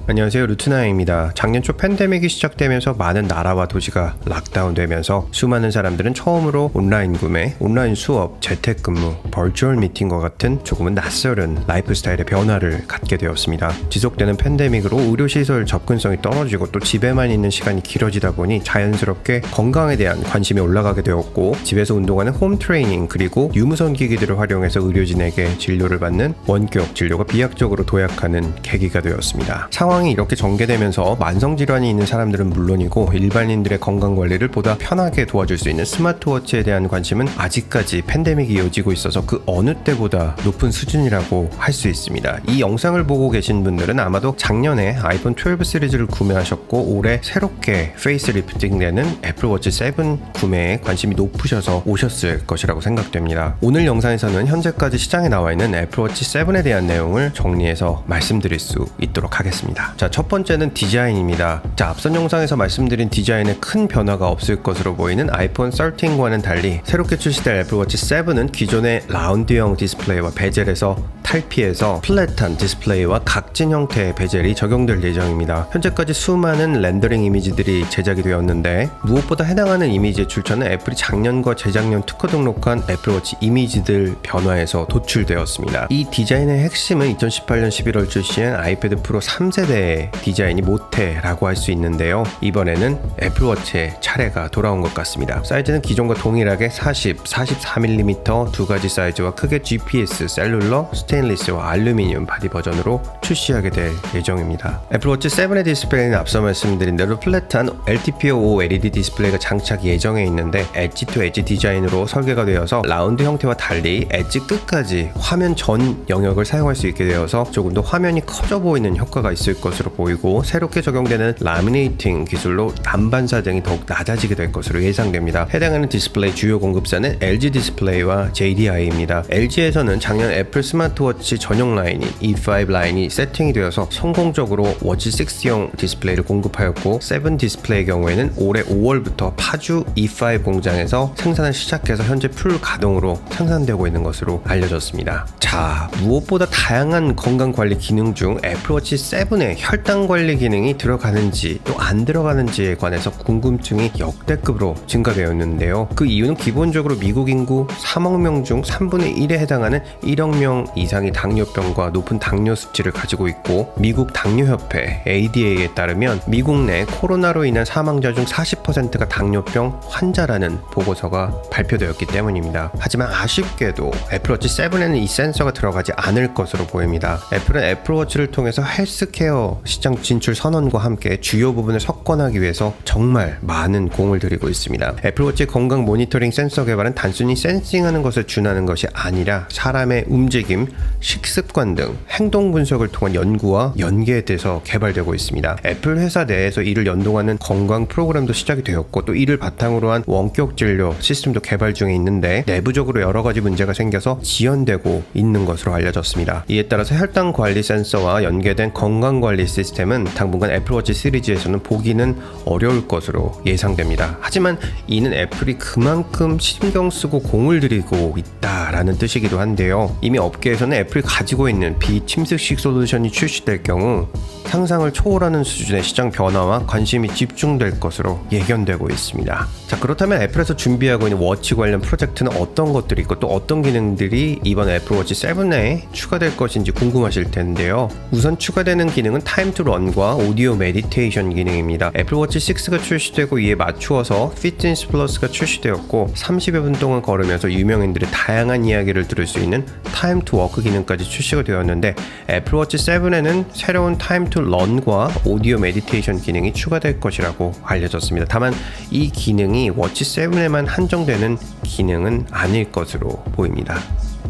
안녕하세요, 루트나입니다. 작년 초 팬데믹이 시작되면서 많은 나라와 도시가 락다운되면서 수많은 사람들은 처음으로 온라인 구매, 온라인 수업, 재택근무, 버추얼 미팅과 같은 조금은 낯설은 라이프 스타일의 변화를 갖게 되었습니다. 지속되는 팬데믹으로 의료시설 접근성이 떨어지고 또 집에만 있는 시간이 길어지다 보니 자연스럽게 건강에 대한 관심이 올라가게 되었고, 집에서 운동하는 홈 트레이닝 그리고 유무선 기기들을 활용해서 의료진에게 진료를 받는 원격 진료가 비약적으로 도약하는 계기가 되었습니다. 상황이 이렇게 전개되면서 만성질환이 있는 사람들은 물론이고 일반인들의 건강관리를 보다 편하게 도와줄 수 있는 스마트워치에 대한 관심은 아직까지 팬데믹이 이어지고 있어서 그 어느 때보다 높은 수준이라고 할 수 있습니다. 이 영상을 보고 계신 분들은 아마도 작년에 아이폰 12 시리즈를 구매하셨고 올해 새롭게 페이스 리프팅되는 애플워치 7 구매에 관심이 높으셔서 오셨을 것이라고 생각됩니다. 오늘 영상에서는 현재까지 시장에 나와 있는 애플워치 7에 대한 내용을 정리해서 말씀드릴 수 있도록 하겠습니다. 자, 첫 번째는 디자인입니다. 자, 앞선 영상에서 말씀드린 디자인에 큰 변화가 없을 것으로 보이는 아이폰 13과는 달리 새롭게 출시될 애플워치 7은 기존의 라운드형 디스플레이와 베젤에서 탈피해서 플랫한 디스플레이와 각진 형태의 베젤이 적용될 예정입니다. 현재까지 수많은 렌더링 이미지들이 제작이 되었는데 무엇보다 해당하는 이미지의 출처는 애플이 작년과 재작년 특허 등록한 애플워치 이미지들 변화에서 도출되었습니다. 이 디자인의 핵심은 2018년 11월 출시한 아이패드 프로 3세대의 디자인이 모태라고 할 수 있는데요. 이번에는 애플워치의 차례가 돌아온 것 같습니다. 사이즈는 기존과 동일하게 40, 44mm 두 가지 사이즈와 크게 GPS, 셀룰러, 스테인리스와 알루미늄 바디 버전으로 출시하게 될 예정입니다. 애플워치 7의 디스플레이는 앞서 말씀드린 대로 플랫한 LTPO LED 디스플레이가 장착 예정에 있는데 엣지 투 엣지 디자인으로 설계가 되어서 라운드 형태와 달리 엣지 끝까지 화면 전 영역을 사용할 수 있게 되어서 조금 더 화면이 커져 보이는 효과가 있을 것으로 보이고, 새롭게 적용되는 라미네이팅 기술로 난반사 등이 더욱 낮아지게 될 것으로 예상됩니다. 해당하는 디스플레이 주요 공급사는 LG 디스플레이와 JDI입니다. LG에서는 작년 애플 스마트워치 전용 라인인 E5 라인이 세팅이 되어서 성공적으로 워치 6용 디스플레이를 공급하였고, 7 디스플레이의 경우에는 올해 5월부터 파주 E5 공장에서 생산을 시작해서 현재 풀 가동으로 생산되고 있는 것으로 알려졌습니다. 자, 무엇보다 다양한 건강관리 기능 중 애플워치 7에 혈당관리 기능이 들어가는지 또 안 들어가는지에 관해서 궁금증이 역대급으로 증가되었는데요. 그 이유는 기본적으로 미국 인구 3억 명 중 3분의 1에 해당하는 1억 명 이상이 당뇨병과 높은 당뇨 수치를 가지고 있고, 미국 당뇨협회 ADA에 따르면 미국 내 코로나로 인한 사망자 중 40%가 당뇨병 환자라는 보고서가 발표되었기 때문입니다. 하지만 아쉽게도 애플워치 7에는 이 센서가 들어가지 않을 것으로 보입니다. 애플은 애플워치를 통해서 헬스케어 시장 진출 선언과 함께 주요 부분을 석권하기 위해서 정말 많은 공을 들이고 있습니다. 애플워치의 건강 모니터링 센서 개발은 단순히 센싱하는 것을 준하는 것이 아니라 사람의 움직임, 식습관 등 행동 분석을 통한 연구와 연계돼서 개발되고 있습니다. 애플 회사 내에서 이를 연동하는 건강 프로그램도 시작이 되었고, 또 이를 바탕으로 한 원격 진료 시스템도 개발 중에 있는데 내부적으로 여러 가지 문제가 생겨서 지연되고 있는 것으로 알려졌습니다. 이에 따라서 혈당 관리 센서와 연계된 건강 관리 시스템은 당분간 애플워치 시리즈에서는 보기는 어려울 것으로 예상됩니다. 하지만 이는 애플이 그만큼 신경 쓰고 공을 들이고 있다라는 뜻이기도 한데요. 이미 업계에서는 애플이 가지고 있는 비침습식 솔루션이 출시될 경우 상상을 초월하는 수준의 시장 변화와 관심이 집중될 것으로 예견되고 있습니다. 자, 그렇다면 애플에서 준비하고 있는 워치 관련 프로젝트는 어떤 것들이 있고 또 어떤 기능들이 이번 애플워치 7에 추가될 것인지 궁금하실 텐데요. 우선 추가되는 기능은 타임 투 런과 오디오 메디테이션 기능입니다. 애플워치 6가 출시되고 이에 맞추어서 피트니스 플러스가 출시되었고 30여 분 동안 걸으면서 유명인들의 다양한 이야기를 들을 수 있는 타임 투 워크 기능까지 출시가 되었는데, 애플워치 7에는 새로운 타임 투 런과 오디오 메디테이션 기능이 추가될 것이라고 알려졌습니다. 다만 이 기능이 워치 7에만 한정되는 기능은 아닐 것으로 보입니다.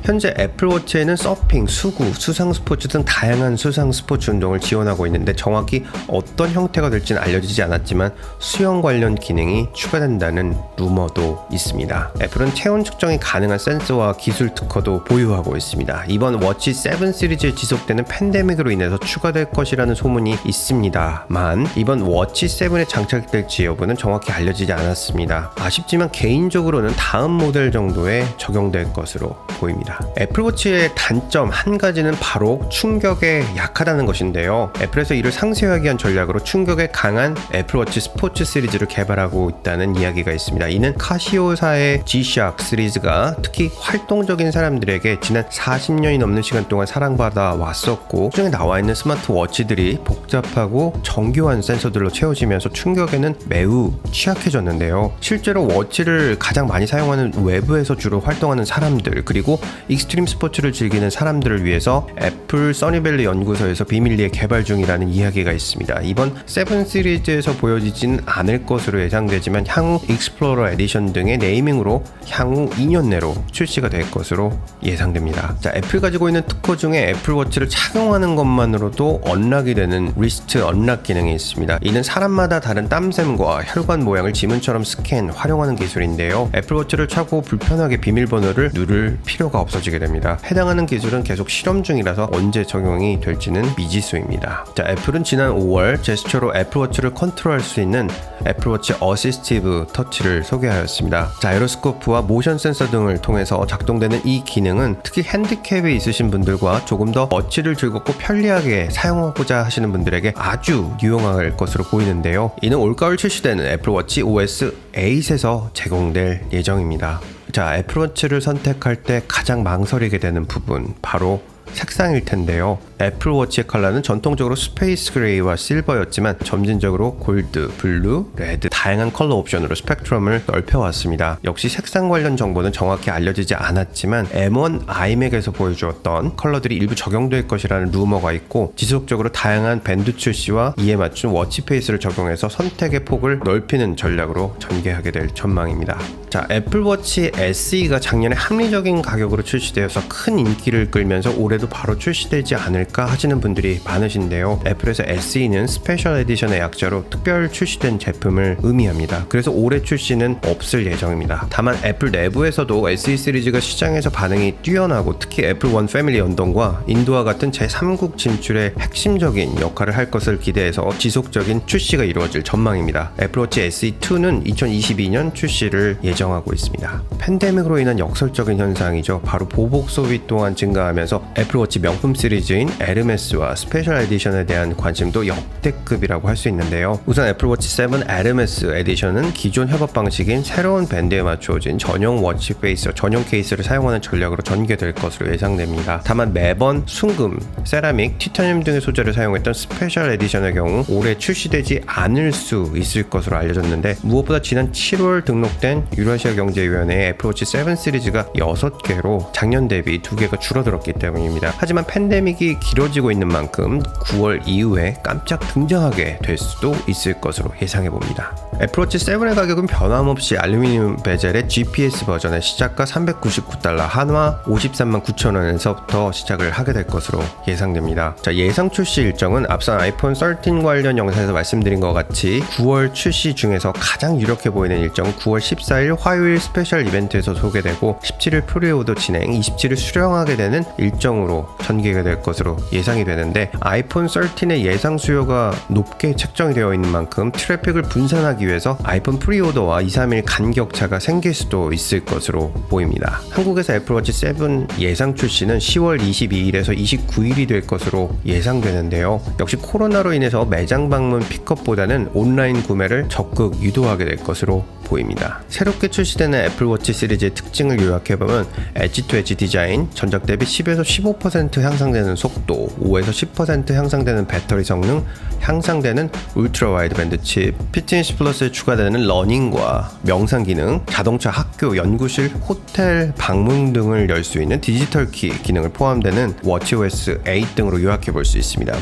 현재 애플워치에는 서핑, 수구, 수상 스포츠 등 다양한 수상 스포츠 운동을 지원하고 있는데 정확히 어떤 형태가 될지는 알려지지 않았지만 수영 관련 기능이 추가된다는 루머도 있습니다. 애플은 체온 측정이 가능한 센서와 기술 특허도 보유하고 있습니다. 이번 워치 7 시리즈에 지속되는 팬데믹으로 인해서 추가될 것이라는 소문이 있습니다만 이번 워치 7에 장착될지 여부는 정확히 알려지지 않았습니다. 아쉽지만 개인적으로는 다음 모델 정도에 적용될 것으로 보입니다. 애플워치의 단점 한 가지는 바로 충격에 약하다는 것인데요. 애플에서 이를 상쇄하기 위한 전략으로 충격에 강한 애플워치 스포츠 시리즈를 개발하고 있다는 이야기가 있습니다. 이는 카시오사의 G-Shock 시리즈가 특히 활동적인 사람들에게 지난 40년이 넘는 시간 동안 사랑받아 왔었고, 그중에 나와 있는 스마트워치들이 복잡하고 정교한 센서들로 채워지면서 충격에는 매우 취약해졌는데요. 실제로 워치를 가장 많이 사용하는 외부에서 주로 활동하는 사람들, 그리고 익스트림 스포츠를 즐기는 사람들을 위해서 애플 써니밸리 연구소에서 비밀리에 개발 중이라는 이야기가 있습니다. 이번 7 시리즈에서 보여지진 않을 것으로 예상되지만 향후 익스플로러 에디션 등의 네이밍으로 향후 2년 내로 출시가 될 것으로 예상됩니다. 자, 애플 가지고 있는 특허 중에 애플워치를 착용하는 것만으로도 언락이 되는 리스트 언락 기능이 있습니다. 이는 사람마다 다른 땀샘과 혈관 모양을 지문처럼 스캔, 활용하는 기술인데요. 애플워치를 차고 불편하게 비밀번호를 누를 필요가 없어지게 됩니다. 해당하는 기술은 계속 실험 중이라서 언제 적용이 될지는 미지수입니다. 자, 애플은 지난 5월 제스처로 애플워치를 컨트롤할 수 있는 애플워치 어시스티브 터치를 소개하였습니다. 자이로스코프와 모션 센서 등을 통해서 작동되는 이 기능은 특히 핸디캡이 있으신 분들과 조금 더 워치를 즐겁고 편리하게 사용하고자 하시는 분들에게 아주 유용할 것으로 보이는데요. 이는 올가을 출시되는 애플워치 OS 8에서 제공될 예정입니다. 자, 애플워치를 선택할 때 가장 망설이게 되는 부분, 바로 색상일 텐데요. 애플워치의 컬러는 전통적으로 스페이스 그레이와 실버였지만 점진적으로 골드, 블루, 레드 다양한 컬러 옵션으로 스펙트럼을 넓혀왔습니다. 역시 색상 관련 정보는 정확히 알려지지 않았지만 M1 아이맥에서 보여주었던 컬러들이 일부 적용될 것이라는 루머가 있고, 지속적으로 다양한 밴드 출시와 이에 맞춘 워치 페이스를 적용해서 선택의 폭을 넓히는 전략으로 전개하게 될 전망입니다. 자, 애플워치 SE가 작년에 합리적인 가격으로 출시되어서 큰 인기를 끌면서 올해도 바로 출시되지 않을까 하시는 분들이 많으신데요. 애플에서 SE는 스페셜 에디션의 약자로 특별 출시된 제품을 의미합니다. 그래서 올해 출시는 없을 예정입니다. 다만 애플 내부에서도 SE 시리즈가 시장에서 반응이 뛰어나고 특히 애플 원 패밀리 연동과 인도와 같은 제3국 진출에 핵심적인 역할을 할 것을 기대해서 지속적인 출시가 이루어질 전망입니다. 애플워치 SE2는 2022년 출시를 예정하고 있습니다. 팬데믹으로 인한 역설적인 현상이죠. 바로 보복 소비 또한 증가하면서 애플워치 명품 시리즈인 에르메스와 스페셜 에디션에 대한 관심도 역대급이라고 할 수 있는데요. 우선 애플워치 7 에르메스 에디션은 기존 협업 방식인 새로운 밴드에 맞추어진 전용 워치 페이스, 전용 케이스를 사용하는 전략으로 전개될 것으로 예상됩니다. 다만 매번 순금, 세라믹, 티타늄 등의 소재를 사용했던 스페셜 에디션의 경우 올해 출시되지 않을 수 있을 것으로 알려졌는데, 무엇보다 지난 7월 등록된 유라시아 경제위원회의 애플워치 7 시리즈가 6개로 작년 대비 2개가 줄어들었기 때문입니다. 하지만 팬데믹이 길어지고 있는 만큼 9월 이후에 깜짝 등장하게 될 수도 있을 것으로 예상해봅니다. 애플워치 7의 가격은 변함없이 알루미늄 베젤의 GPS 버전의 시작가 $399, 한화 53만 9천 원에서부터 시작을 하게 될 것으로 예상됩니다. 자, 예상 출시 일정은 앞선 아이폰 13 관련 영상에서 말씀드린 것 같이 9월 출시 중에서 가장 유력해 보이는 일정은 9월 14일 화요일 스페셜 이벤트에서 소개되고 17일 프리오더 진행, 27일 수령하게 되는 일정으로 전개가 될 것으로 예상이 되는데, 아이폰 13의 예상 수요가 높게 책정이 되어 있는 만큼 트래픽을 분산하기 위해서 아이폰 프리오더와 2-3일 간격차가 생길 수도 있을 것으로 보입니다. 한국에서 애플워치 7 예상 출시는 10월 22일에서 29일이 될 것으로 예상되는데요. 역시 코로나로 인해서 매장 방문 픽업보다는 온라인 구매를 적극 유도하게 될 것으로 보입니다. 새롭게 출시되는 애플워치 시리즈의 특징을 요약해보면 엣지 투 엣지 디자인, 전작 대비 10에서 15% 향상되는 속도, 5에서 10% 향상되는 배터리 성능, 향상되는 울트라 와이드 밴드 칩, 피트니스 플러스에 추가되는 러닝과 명상 기능, 자동차 학교, 연구실, 호텔 방문 등을 열 수 있는 디지털 키 기능을 포함되는 워치OS 8 등으로 요약해볼 수 있습니다.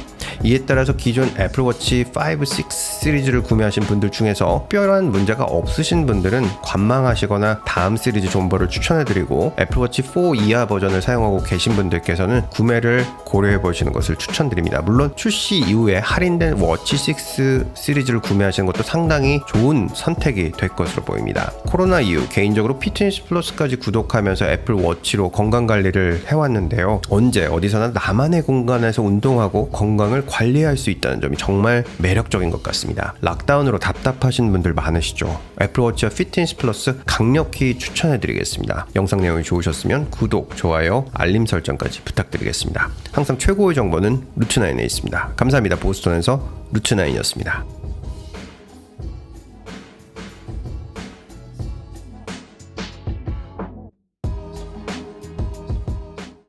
이에 따라서 기존 애플워치 5, 6 시리즈를 구매하신 분들 중에서 특별한 문제가 없으신 분들은 관망하시거나 다음 시리즈 존버를 추천해드리고, 애플워치 4 이하 버전을 사용하고 계신 분들께서는 구매를 고려 고려해보시는 것을 추천드립니다. 물론 출시 이후에 할인된 워치 6 시리즈를 구매하시는 것도 상당히 좋은 선택이 될 것으로 보입니다. 코로나 이후 개인적으로 피트니스 플러스까지 구독하면서 애플 워치로 건강관리를 해왔는데요. 언제 어디서나 나만의 공간에서 운동하고 건강을 관리할 수 있다는 점이 정말 매력적인 것 같습니다. 락다운으로 답답하신 분들 많으시죠? 애플워치와 피트니스 플러스 강력히 추천해드리겠습니다. 영상 내용이 좋으셨으면 구독, 좋아요, 알림 설정까지 부탁드리겠습니다. 항상 최고의 정보는 루트나인에 있습니다. 감사합니다. 보스턴에서 루트나인이었습니다.